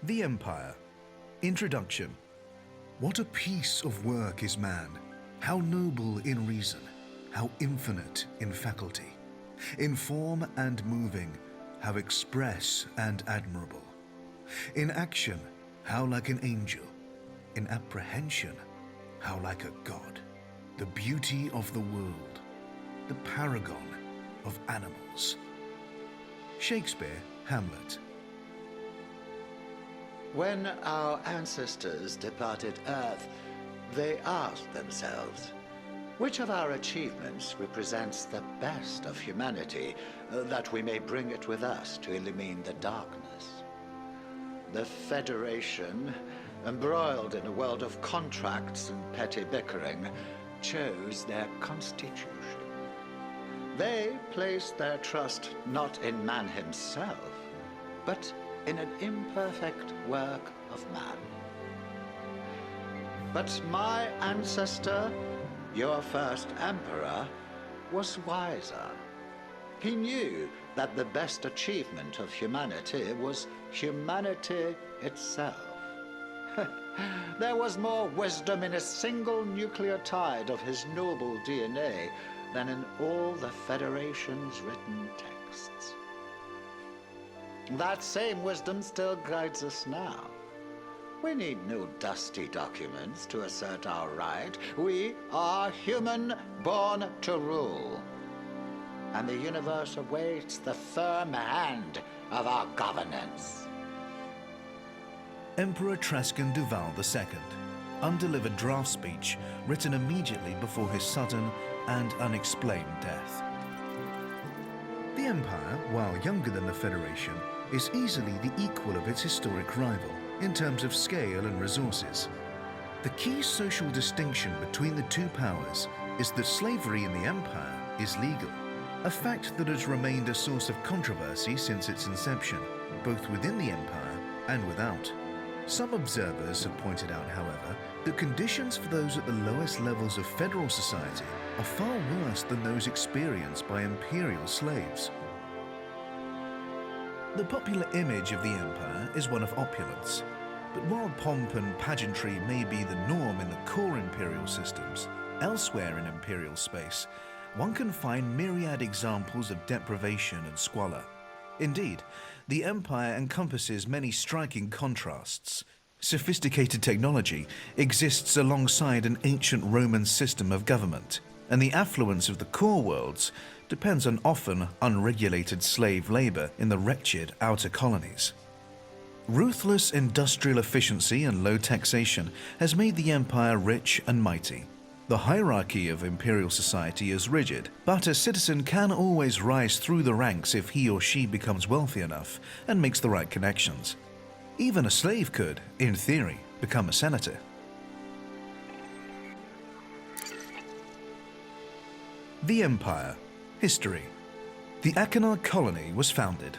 The Empire. Introduction. What a piece of work is man! How noble in reason, how infinite in faculty, in form and moving, how express and admirable. In action, how like an angel, in apprehension, how like a god. The beauty of the world, the paragon of animals. Shakespeare, Hamlet. When our ancestors departed Earth, they asked themselves, which of our achievements represents the best of humanity, that we may bring it with us to illumine the darkness? The Federation, embroiled in a world of contracts and petty bickering, chose their constitution. They placed their trust not in man himself, but in an imperfect work of man. But my ancestor, your first emperor, was wiser. He knew that the best achievement of humanity was humanity itself. There was more wisdom in a single nucleotide of his noble DNA than in all the Federation's written texts. That same wisdom still guides us now. We need no dusty documents to assert our right. We are human, born to rule. And the universe awaits the firm hand of our governance. Emperor Trascan Duval II, undelivered draft speech written immediately before his sudden and unexplained death. The Empire, while younger than the Federation, is easily the equal of its historic rival in terms of scale and resources. The key social distinction between the two powers is that slavery in the Empire is legal, a fact that has remained a source of controversy since its inception, both within the Empire and without. Some observers have pointed out, however, that conditions for those at the lowest levels of federal society are far worse than those experienced by imperial slaves. The popular image of the empire is one of opulence, but while pomp and pageantry may be the norm in the core imperial systems, elsewhere in imperial space, one can find myriad examples of deprivation and squalor. Indeed, the empire encompasses many striking contrasts. Sophisticated technology exists alongside an ancient Roman system of government, and the affluence of the core worlds depends on often unregulated slave labor in the wretched outer colonies. Ruthless industrial efficiency and low taxation has made the empire rich and mighty. The hierarchy of imperial society is rigid, but a citizen can always rise through the ranks if he or she becomes wealthy enough and makes the right connections. Even a slave could, in theory, become a senator. The Empire. History. The Achenar colony was founded.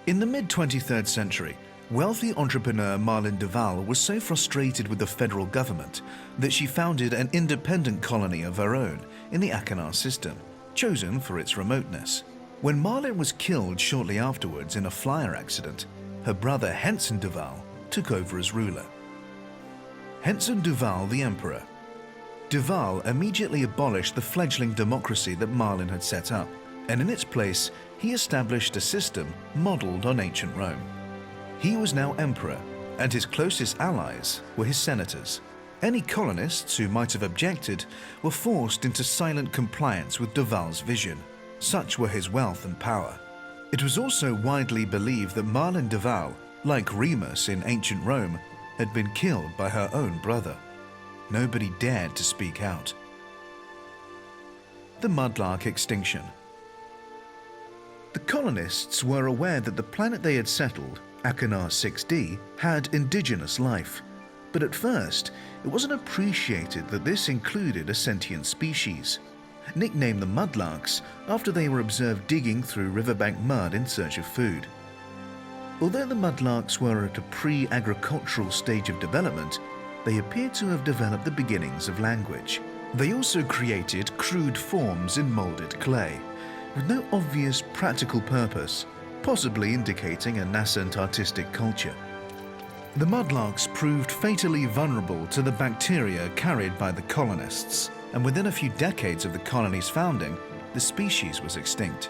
In the mid-23rd century, wealthy entrepreneur Marlene Duval was so frustrated with the federal government that she founded an independent colony of her own in the Achenar system, chosen for its remoteness. When Marlene was killed shortly afterwards in a flyer accident, her brother Henson Duval took over as ruler. Henson Duval the Emperor. Duval immediately abolished the fledgling democracy that Marlene had set up, and in its place he established a system modelled on ancient Rome. He was now emperor, and his closest allies were his senators. Any colonists who might have objected were forced into silent compliance with Duval's vision. Such were his wealth and power. It was also widely believed that Marlene Duval, like Remus in ancient Rome, had been killed by her own brother. Nobody dared to speak out. The Mudlark extinction. The colonists were aware that the planet they had settled, Achenar 6D, had indigenous life, but at first it wasn't appreciated that this included a sentient species. Nicknamed the Mudlarks after they were observed digging through riverbank mud in search of food. Although the Mudlarks were at a pre-agricultural stage of development, they appear to have developed the beginnings of language. They also created crude forms in molded clay, with no obvious practical purpose, possibly indicating a nascent artistic culture. The mudlarks proved fatally vulnerable to the bacteria carried by the colonists, and within a few decades of the colony's founding, the species was extinct.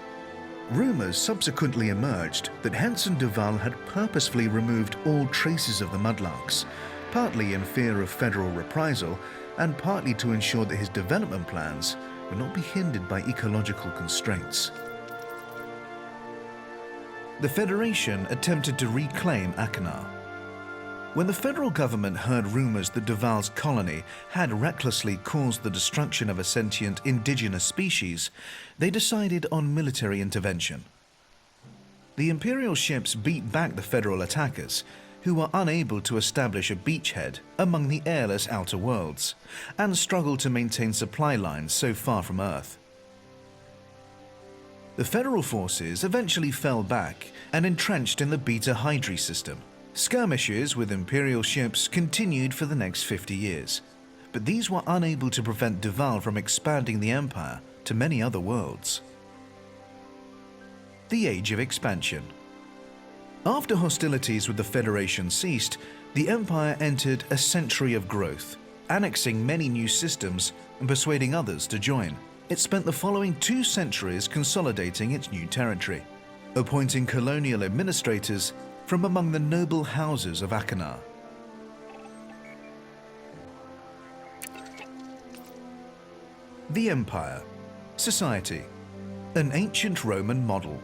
Rumors subsequently emerged that Henson Duval had purposefully removed all traces of the mudlarks, partly in fear of federal reprisal and partly to ensure that his development plans would not be hindered by ecological constraints. The Federation attempted to reclaim Achenar. When the federal government heard rumors that Duval's colony had recklessly caused the destruction of a sentient indigenous species, they decided on military intervention. The Imperial ships beat back the federal attackers, who were unable to establish a beachhead among the airless outer worlds, and struggled to maintain supply lines so far from Earth. The federal forces eventually fell back and entrenched in the Beta Hydri system. Skirmishes with Imperial ships continued for the next 50 years, but these were unable to prevent Duval from expanding the Empire to many other worlds. The Age of Expansion. After hostilities with the Federation ceased, the Empire entered a century of growth, annexing many new systems and persuading others to join. It spent the following 2 centuries consolidating its new territory, appointing colonial administrators from among the noble houses of Achenar. The Empire. Society. An ancient Roman model.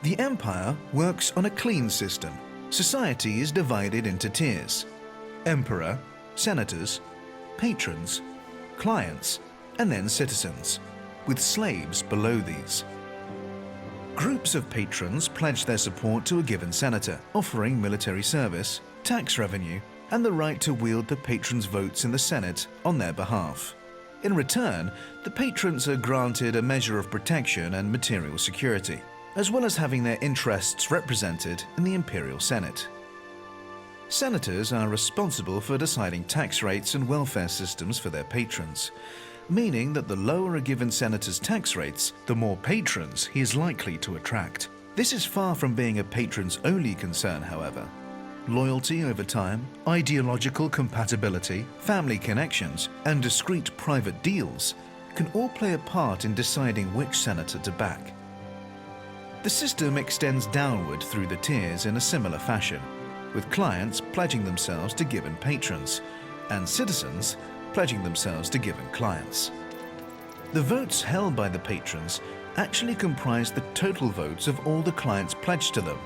The Empire works on a clean system. Society is divided into tiers: Emperor, senators, patrons, clients, and then citizens, with slaves below these. Groups of patrons pledge their support to a given senator, offering military service, tax revenue, and the right to wield the patrons' votes in the Senate on their behalf. In return, the patrons are granted a measure of protection and material security, as well as having their interests represented in the Imperial Senate. Senators are responsible for deciding tax rates and welfare systems for their patrons, meaning that the lower a given senator's tax rates, the more patrons he is likely to attract. This is far from being a patron's only concern, however. Loyalty over time, ideological compatibility, family connections, and discreet private deals can all play a part in deciding which senator to back. The system extends downward through the tiers in a similar fashion, with clients pledging themselves to given patrons, and citizens pledging themselves to given clients. The votes held by the patrons actually comprise the total votes of all the clients pledged to them.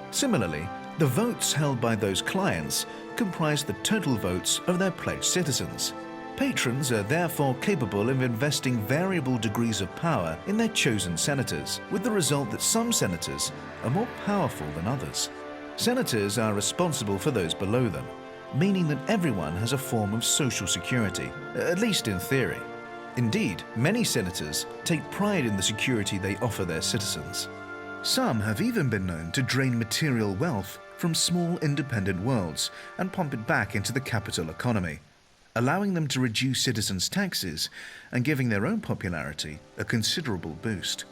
Similarly, the votes held by those clients comprise the total votes of their pledged citizens. Patrons are therefore capable of investing variable degrees of power in their chosen senators, with the result that some senators are more powerful than others. Senators are responsible for those below them, meaning that everyone has a form of social security, at least in theory. Indeed, many senators take pride in the security they offer their citizens. Some have even been known to drain material wealth from small independent worlds and pump it back into the capital economy, allowing them to reduce citizens' taxes and giving their own popularity a considerable boost.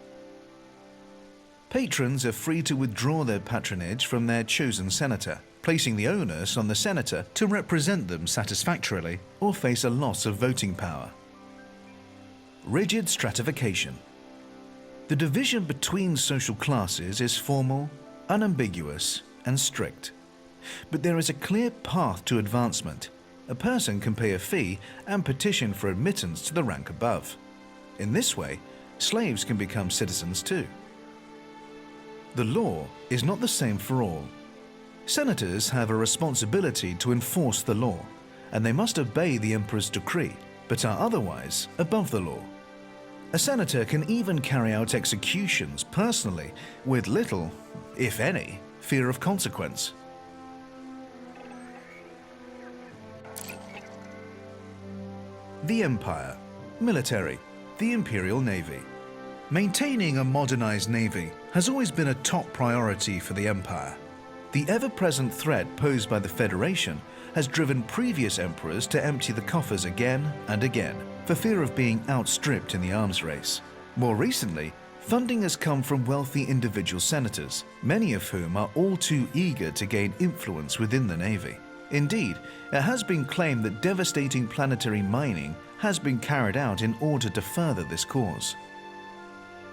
Patrons are free to withdraw their patronage from their chosen senator, placing the onus on the senator to represent them satisfactorily or face a loss of voting power. Rigid stratification. The division between social classes is formal, unambiguous, and strict. But there is a clear path to advancement. A person can pay a fee and petition for admittance to the rank above. In this way, slaves can become citizens too. The law is not the same for all. Senators have a responsibility to enforce the law, and they must obey the emperor's decree, but are otherwise above the law. A senator can even carry out executions personally with little, if any, fear of consequence. The Empire. Military. The Imperial Navy. Maintaining a modernized navy has always been a top priority for the Empire. The ever-present threat posed by the Federation has driven previous emperors to empty the coffers again and again, for fear of being outstripped in the arms race. More recently, funding has come from wealthy individual senators, many of whom are all too eager to gain influence within the Navy. Indeed, it has been claimed that devastating planetary mining has been carried out in order to further this cause.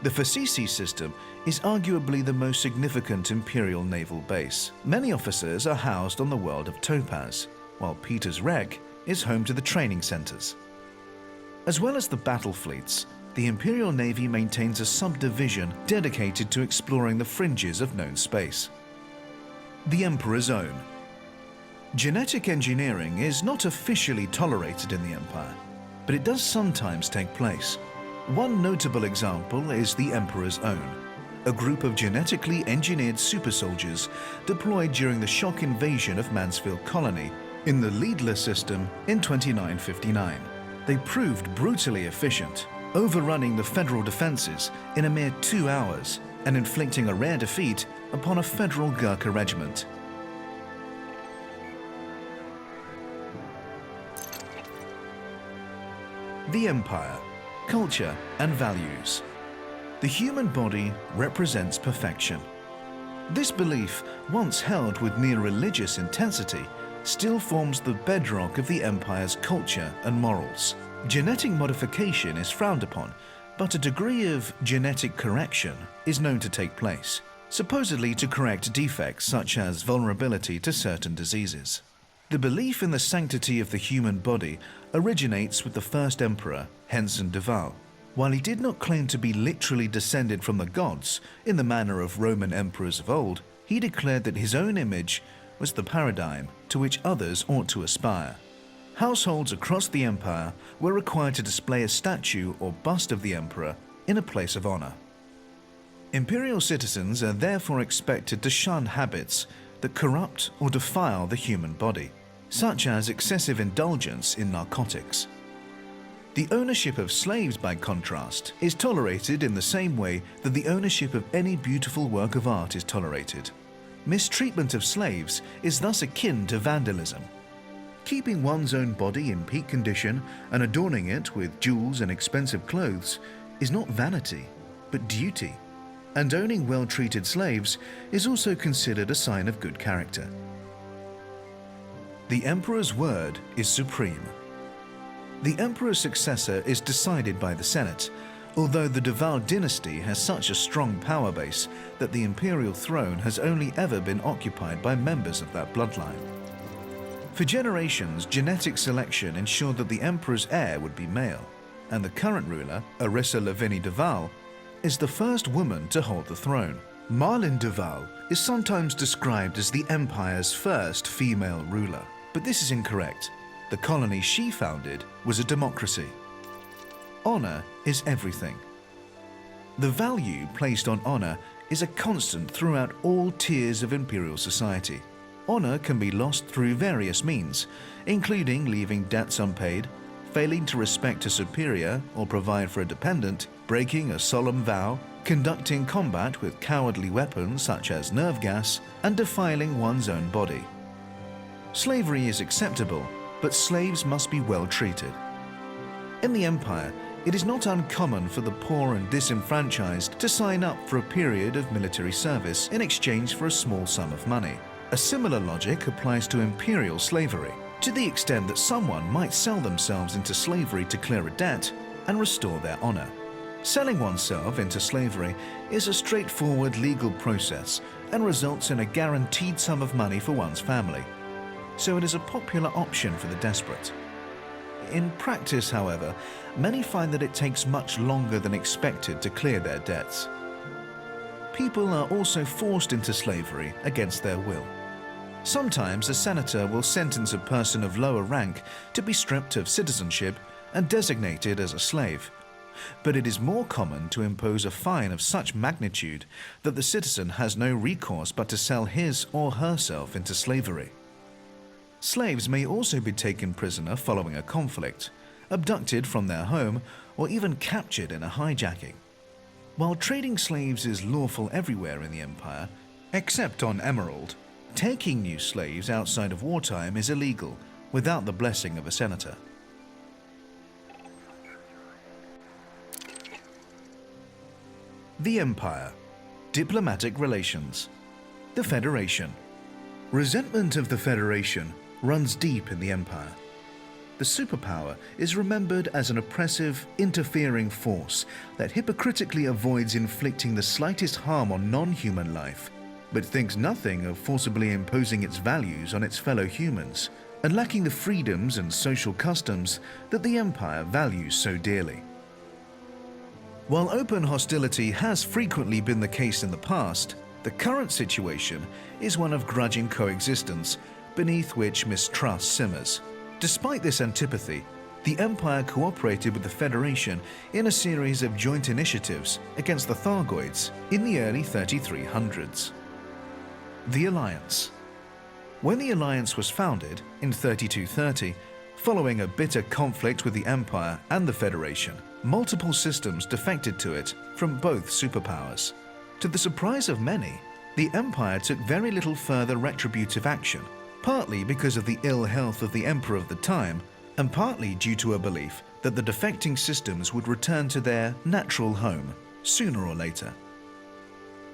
The Facisi system is arguably the most significant imperial naval base. Many officers are housed on the world of Topaz, while Peter's Rec is home to the training centers. As well as the battle fleets, the Imperial Navy maintains a subdivision dedicated to exploring the fringes of known space. The Emperor's Own. Genetic engineering is not officially tolerated in the Empire, but it does sometimes take place. One notable example is the Emperor's Own, a group of genetically engineered super soldiers deployed during the shock invasion of Mansfield Colony in the Leadler system in 2959. They proved brutally efficient, overrunning the Federal defenses in a mere 2 hours and inflicting a rare defeat upon a Federal Gurkha regiment. The Empire, Culture and Values. The human body represents perfection. This belief, once held with near religious intensity, still forms the bedrock of the Empire's culture and morals. Genetic modification is frowned upon, but a degree of genetic correction is known to take place, supposedly to correct defects such as vulnerability to certain diseases. The belief in the sanctity of the human body originates with the first emperor, Henson de Val. While he did not claim to be literally descended from the gods in the manner of Roman emperors of old, he declared that his own image was the paradigm to which others ought to aspire. Households across the empire were required to display a statue or bust of the emperor in a place of honor. Imperial citizens are therefore expected to shun habits that corrupt or defile the human body, such as excessive indulgence in narcotics. The ownership of slaves, by contrast, is tolerated in the same way that the ownership of any beautiful work of art is tolerated. Mistreatment of slaves is thus akin to vandalism. Keeping one's own body in peak condition and adorning it with jewels and expensive clothes is not vanity, but duty. And owning well-treated slaves is also considered a sign of good character. The Emperor's word is supreme. The Emperor's successor is decided by the Senate, although the de Val dynasty has such a strong power base that the imperial throne has only ever been occupied by members of that bloodline. For generations, genetic selection ensured that the Emperor's heir would be male, and the current ruler, Arissa Lavinie de Val, is the first woman to hold the throne. Marlene de Val is sometimes described as the Empire's first female ruler, but this is incorrect. The colony she founded was a democracy. Honor is everything. The value placed on honor is a constant throughout all tiers of imperial society. Honor can be lost through various means, including leaving debts unpaid, failing to respect a superior or provide for a dependent, breaking a solemn vow, conducting combat with cowardly weapons such as nerve gas, and defiling one's own body. Slavery is acceptable, but slaves must be well treated. In the Empire, it is not uncommon for the poor and disenfranchised to sign up for a period of military service in exchange for a small sum of money. A similar logic applies to imperial slavery, to the extent that someone might sell themselves into slavery to clear a debt and restore their honor. Selling oneself into slavery is a straightforward legal process and results in a guaranteed sum of money for one's family, so it is a popular option for the desperate. In practice, however, many find that it takes much longer than expected to clear their debts. People are also forced into slavery against their will. Sometimes a senator will sentence a person of lower rank to be stripped of citizenship and designated as a slave. But it is more common to impose a fine of such magnitude that the citizen has no recourse but to sell his or herself into slavery. Slaves may also be taken prisoner following a conflict, abducted from their home, or even captured in a hijacking. While trading slaves is lawful everywhere in the Empire, except on Emerald, taking new slaves outside of wartime is illegal without the blessing of a senator. The Empire. Diplomatic relations. The Federation. Resentment of the Federation runs deep in the empire. The superpower is remembered as an oppressive, interfering force that hypocritically avoids inflicting the slightest harm on non-human life, but thinks nothing of forcibly imposing its values on its fellow humans, and lacking the freedoms and social customs that the empire values so dearly. While open hostility has frequently been the case in the past, the current situation is one of grudging coexistence beneath which mistrust simmers. Despite this antipathy, the Empire cooperated with the Federation in a series of joint initiatives against the Thargoids in the early 3300s. The Alliance. When the Alliance was founded in 3230, following a bitter conflict with the Empire and the Federation, multiple systems defected to it from both superpowers. To the surprise of many, the Empire took very little further retributive action, partly because of the ill health of the Emperor of the time, and partly due to a belief that the defecting systems would return to their natural home sooner or later.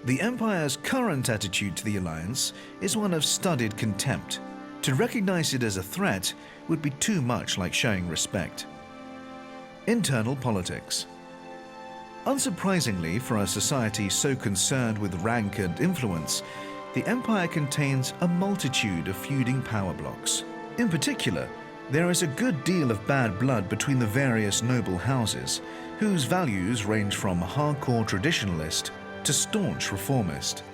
The Empire's current attitude to the Alliance is one of studied contempt. To recognize it as a threat would be too much like showing respect. Internal politics. Unsurprisingly for a society so concerned with rank and influence, the Empire contains a multitude of feuding power blocks. In particular, there is a good deal of bad blood between the various noble houses, whose values range from hardcore traditionalist to staunch reformist.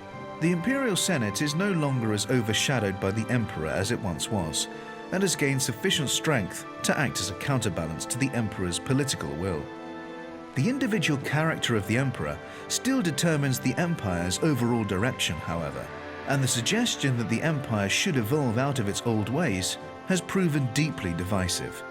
The Imperial Senate is no longer as overshadowed by the Emperor as it once was, and has gained sufficient strength to act as a counterbalance to the Emperor's political will. The individual character of the Emperor still determines the Empire's overall direction, however, and the suggestion that the Empire should evolve out of its old ways has proven deeply divisive.